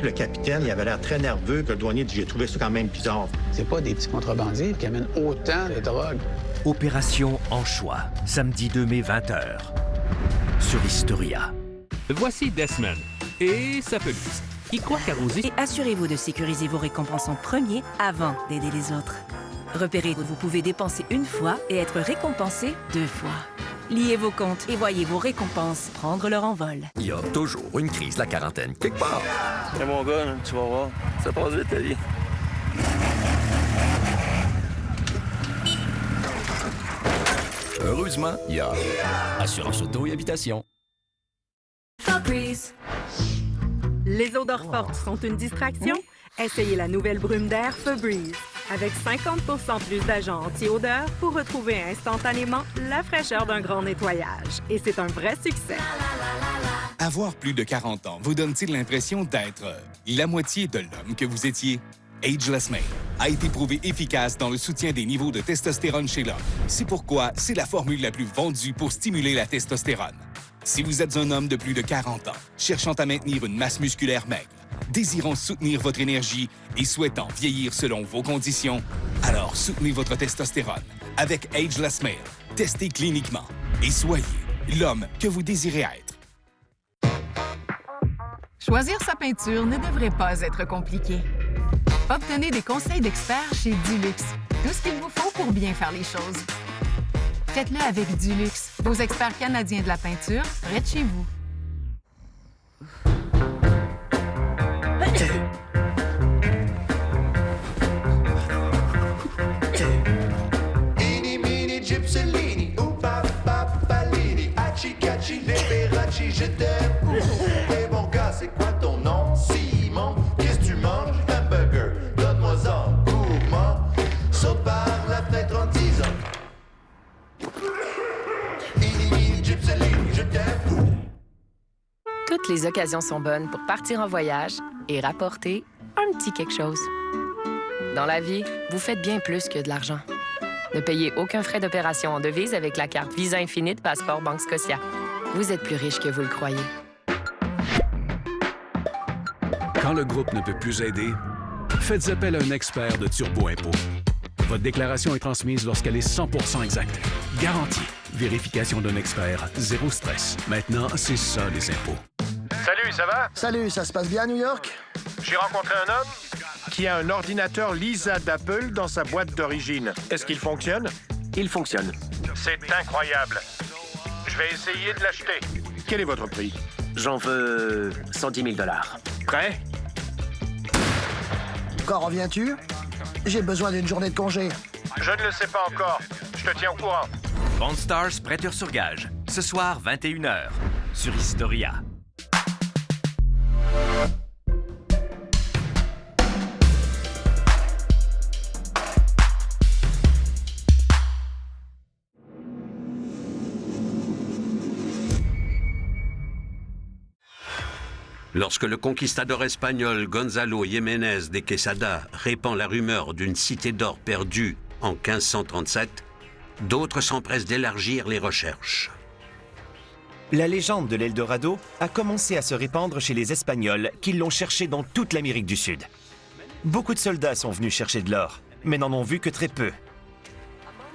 Le capitaine, il avait l'air très nerveux, que le douanier dit « J'ai trouvé ça quand même bizarre. » C'est pas des petits contrebandiers qui amènent autant de drogue. Opération Anchois, samedi 2 mai 20h, sur Historia. Voici Desmond et sa pelouse. Il croit qu'arroser... Et assurez-vous de sécuriser vos récompenses en premier avant d'aider les autres. Repérez où vous pouvez dépenser une fois et être récompensé 2 fois. Liez vos comptes et voyez vos récompenses prendre leur envol. Il y a toujours une crise de la quarantaine quelque part. Mais mon gars, là, tu vas voir, ça passe vite ta vie. Heureusement, il y a Assurance Auto et Habitation. Febreze. Les odeurs fortes sont une distraction? Essayez la nouvelle brume d'air Febreze. Avec 50% plus d'agents anti-odeur pour retrouver instantanément la fraîcheur d'un grand nettoyage. Et c'est un vrai succès. Avoir plus de 40 ans vous donne-t-il l'impression d'être la moitié de l'homme que vous étiez? Ageless Male a été prouvé efficace dans le soutien des niveaux de testostérone chez l'homme. C'est pourquoi c'est la formule la plus vendue pour stimuler la testostérone. Si vous êtes un homme de plus de 40 ans, cherchant à maintenir une masse musculaire maigre, désirant soutenir votre énergie et souhaitant vieillir selon vos conditions, alors soutenez votre testostérone avec Ageless Male. Testez cliniquement et soyez l'homme que vous désirez être. Choisir sa peinture ne devrait pas être compliqué. Obtenez des conseils d'experts chez Dulux. Tout ce qu'il vous faut pour bien faire les choses. Faites-le avec Dulux, vos experts canadiens de la peinture, près de chez vous. Eeny, meeny, gypsylini, oupa, papalini, hachi, kachi, liberace, je t'aime. Et mon gars, c'est quoi ton nom? Simon, qu'est-ce que tu manges? Hamburger, donne-moi-en, gourmand. Saute par la fenêtre en 10 ans. Eeny, meeny, gypsylini, je t'aime. Toutes les occasions sont bonnes pour partir en voyage et rapporter un petit quelque chose. Dans la vie, vous faites bien plus que de l'argent. Ne payez aucun frais d'opération en devise avec la carte Visa Infinite Passeport Banque Scotia. Vous êtes plus riche que vous le croyez. Quand le groupe ne peut plus aider, faites appel à un expert de Turbo Impôt. Votre déclaration est transmise lorsqu'elle est 100% exacte. Garantie. Vérification d'un expert. Zéro stress. Maintenant, c'est ça, les impôts. Salut, ça va? Salut, ça se passe bien à New York? J'ai rencontré un homme qui a un ordinateur Lisa d'Apple dans sa boîte d'origine. Est-ce qu'il fonctionne? Il fonctionne. C'est incroyable. Je vais essayer de l'acheter. Quel est votre prix? J'en veux 110 000 $. Prêt? Quand reviens-tu? J'ai besoin d'une journée de congé. Je ne le sais pas encore. Je te tiens au courant. Pawn Stars prêteur sur gage. Ce soir, 21h, sur Historia. Lorsque le conquistador espagnol Gonzalo Jiménez de Quesada répand la rumeur d'une cité d'or perdue en 1537, d'autres s'empressent d'élargir les recherches. La légende de l'Eldorado a commencé à se répandre chez les Espagnols qui l'ont cherché dans toute l'Amérique du Sud. Beaucoup de soldats sont venus chercher de l'or, mais n'en ont vu que très peu.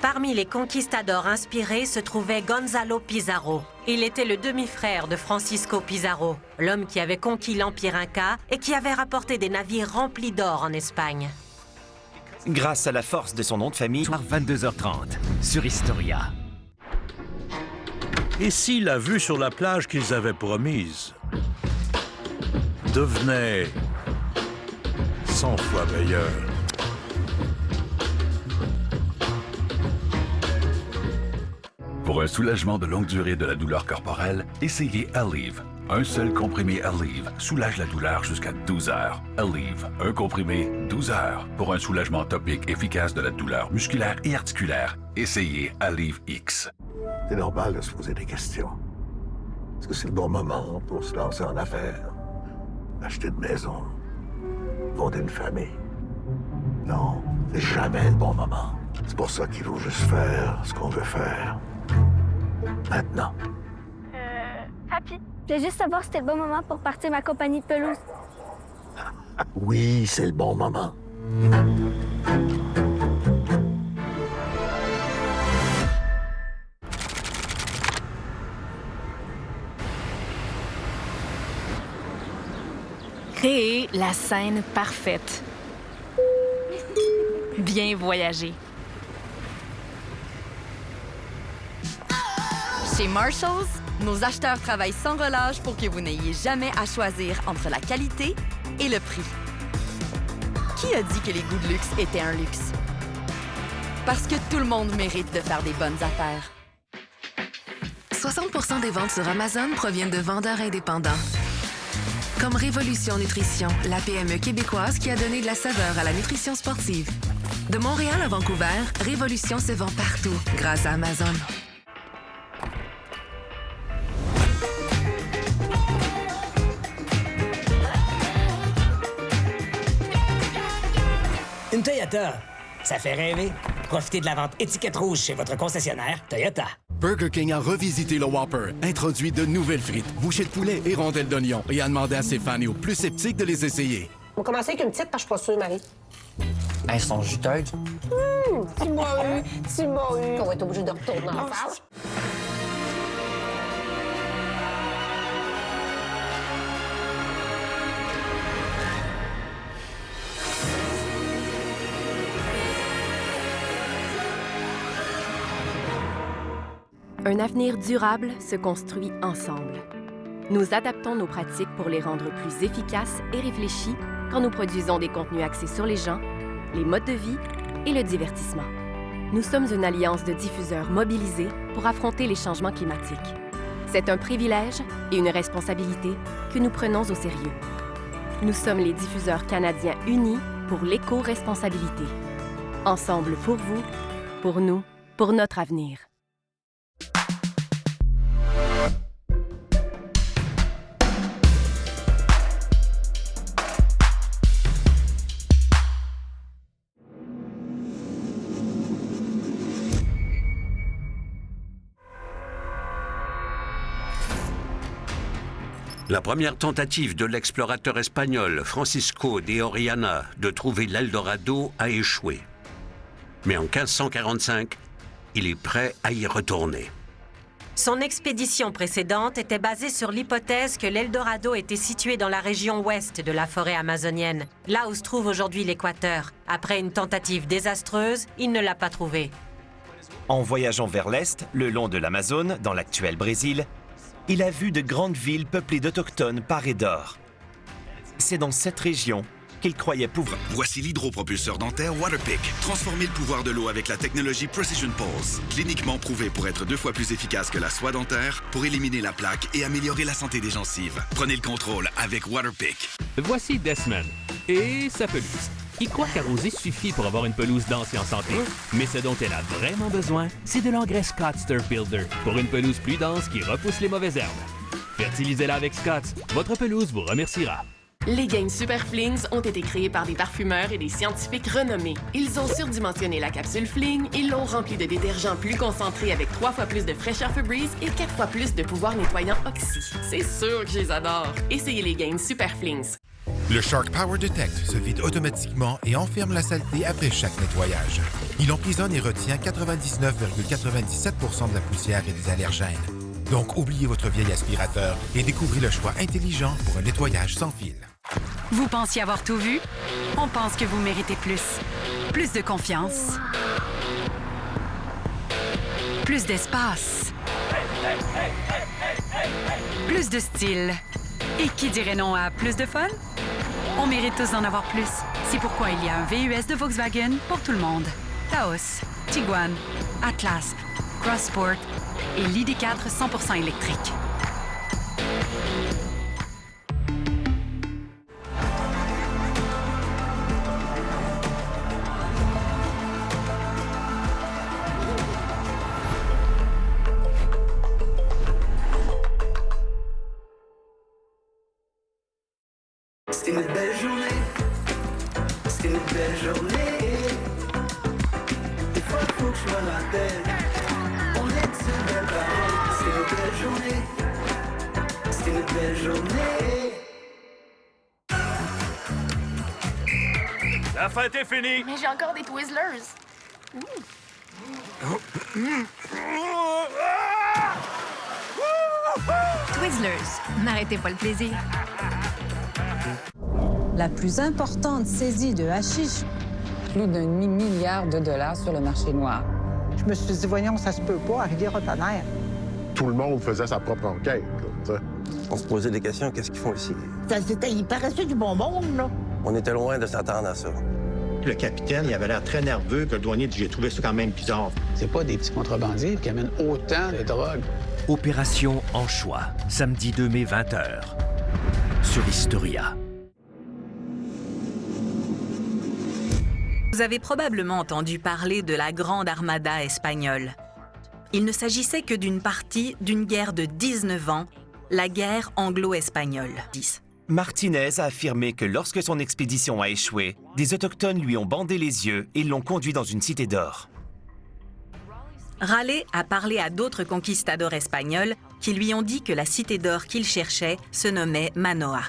Parmi les conquistadors inspirés se trouvait Gonzalo Pizarro. Il était le demi-frère de Francisco Pizarro, l'homme qui avait conquis l'Empire Inca et qui avait rapporté des navires remplis d'or en Espagne. Grâce à la force de son nom de famille, soir 22h30, sur Historia. Et si la vue sur la plage qu'ils avaient promise devenait 100 fois meilleure? Pour un soulagement de longue durée de la douleur corporelle, essayez Aleve. Un seul comprimé Aleve soulage la douleur jusqu'à 12 heures. Aleve, un comprimé, 12 heures. Pour un soulagement topique efficace de la douleur musculaire et articulaire, essayez Aleve X. C'est normal de se poser des questions. Est-ce que c'est le bon moment pour se lancer en affaires? Acheter une maison? Fonder une famille? Non, c'est jamais le bon moment. C'est pour ça qu'il faut juste faire ce qu'on veut faire. Maintenant. Papi, je voulais juste savoir si c'était le bon moment pour partir ma compagnie de pelouse. Oui, c'est le bon moment. Créer la scène parfaite. Bien voyager. Chez Marshalls, nos acheteurs travaillent sans relâche pour que vous n'ayez jamais à choisir entre la qualité et le prix. Qui a dit que les goûts de luxe étaient un luxe? Parce que tout le monde mérite de faire des bonnes affaires. 60% des ventes sur Amazon proviennent de vendeurs indépendants. Comme Révolution Nutrition, la PME québécoise qui a donné de la saveur à la nutrition sportive. De Montréal à Vancouver, Révolution se vend partout grâce à Amazon. Une Toyota, ça fait rêver. Profitez de la vente étiquette rouge chez votre concessionnaire Toyota. Burger King a revisité le Whopper, introduit de nouvelles frites, bouchées de poulet et rondelles d'oignon et a demandé à ses fans et aux plus sceptiques de les essayer. On va commencer avec une petite parce que je suis pas sûre, Marie. Elles sont juteuses. Tu m'as eu, tu m'as eu. On va être obligé de retourner en face. Un avenir durable se construit ensemble. Nous adaptons nos pratiques pour les rendre plus efficaces et réfléchies quand nous produisons des contenus axés sur les gens, les modes de vie et le divertissement. Nous sommes une alliance de diffuseurs mobilisés pour affronter les changements climatiques. C'est un privilège et une responsabilité que nous prenons au sérieux. Nous sommes les diffuseurs canadiens unis pour l'éco-responsabilité. Ensemble pour vous, pour nous, pour notre avenir. La première tentative de l'explorateur espagnol Francisco de Orellana de trouver l'Eldorado a échoué. Mais en 1545, il est prêt à y retourner. Son expédition précédente était basée sur l'hypothèse que l'Eldorado était situé dans la région ouest de la forêt amazonienne, là où se trouve aujourd'hui l'Équateur. Après une tentative désastreuse, il ne l'a pas trouvé. En voyageant vers l'est, le long de l'Amazone, dans l'actuel Brésil, il a vu de grandes villes peuplées d'Autochtones parées d'or. C'est dans cette région qu'il croyait pouvoir... Voici l'hydropropulseur dentaire Waterpick. Transformez le pouvoir de l'eau avec la technologie Precision Pulse. Cliniquement prouvé pour être 2 fois plus efficace que la soie dentaire, pour éliminer la plaque et améliorer la santé des gencives. Prenez le contrôle avec Waterpick. Voici Desmond et sa pelouse. Qui croit qu'arroser suffit pour avoir une pelouse dense et en santé. Mais ce dont elle a vraiment besoin, c'est de l'engrais Scott Turf Builder pour une pelouse plus dense qui repousse les mauvaises herbes. Fertilisez-la avec Scott. Votre pelouse vous remerciera. Les Gains Super Flings ont été créés par des parfumeurs et des scientifiques renommés. Ils ont surdimensionné la capsule Fling et l'ont remplie de détergents plus concentrés avec 3 fois plus de fraîcheur Febreze et 4 fois plus de pouvoir nettoyant Oxy. C'est sûr que je les adore. Essayez les Gains Super Flings. Le Shark Power Detect se vide automatiquement et enferme la saleté après chaque nettoyage. Il emprisonne et retient 99,97% de la poussière et des allergènes. Donc, oubliez votre vieil aspirateur et découvrez le choix intelligent pour un nettoyage sans fil. Vous pensiez avoir tout vu? On pense que vous méritez plus. Plus de confiance. Plus d'espace. Plus de style. Et qui dirait non à plus de fun? On mérite tous d'en avoir plus. C'est pourquoi il y a un VUS de Volkswagen pour tout le monde. Taos, Tiguan, Atlas, Cross Sport et l'ID4 100% électrique. C'était une belle journée. C'était une belle journée. Des fois, faut que je me rappelle. On est de belles paroles. C'était une belle journée. C'était une belle journée. La fête est finie! Mais j'ai encore des Twizzlers. Twizzlers, n'arrêtez pas le plaisir. La plus importante saisie de hashish, plus d'1 milliard de dollars sur le marché noir. Je me suis dit, voyons, ça se peut pas, à Rivière-au-Tonnerre. Tout le monde faisait sa propre enquête. Là, on se posait des questions, qu'est-ce qu'ils font ici? Il paraissait du bon monde, là. On était loin de s'attendre à ça. Le capitaine, il avait l'air très nerveux, que le douanier dit « J'ai trouvé ça quand même bizarre. » C'est pas des petits contrebandiers qui amènent autant de drogue. Opération Anchois, samedi 2 mai 20h, sur Historia. Vous avez probablement entendu parler de la Grande Armada espagnole. Il ne s'agissait que d'une partie d'une guerre de 19 ans, la guerre anglo-espagnole. Martinez a affirmé que lorsque son expédition a échoué, des Autochtones lui ont bandé les yeux et l'ont conduit dans une cité d'or. Raleigh a parlé à d'autres conquistadors espagnols qui lui ont dit que la cité d'or qu'il cherchait se nommait Manoa.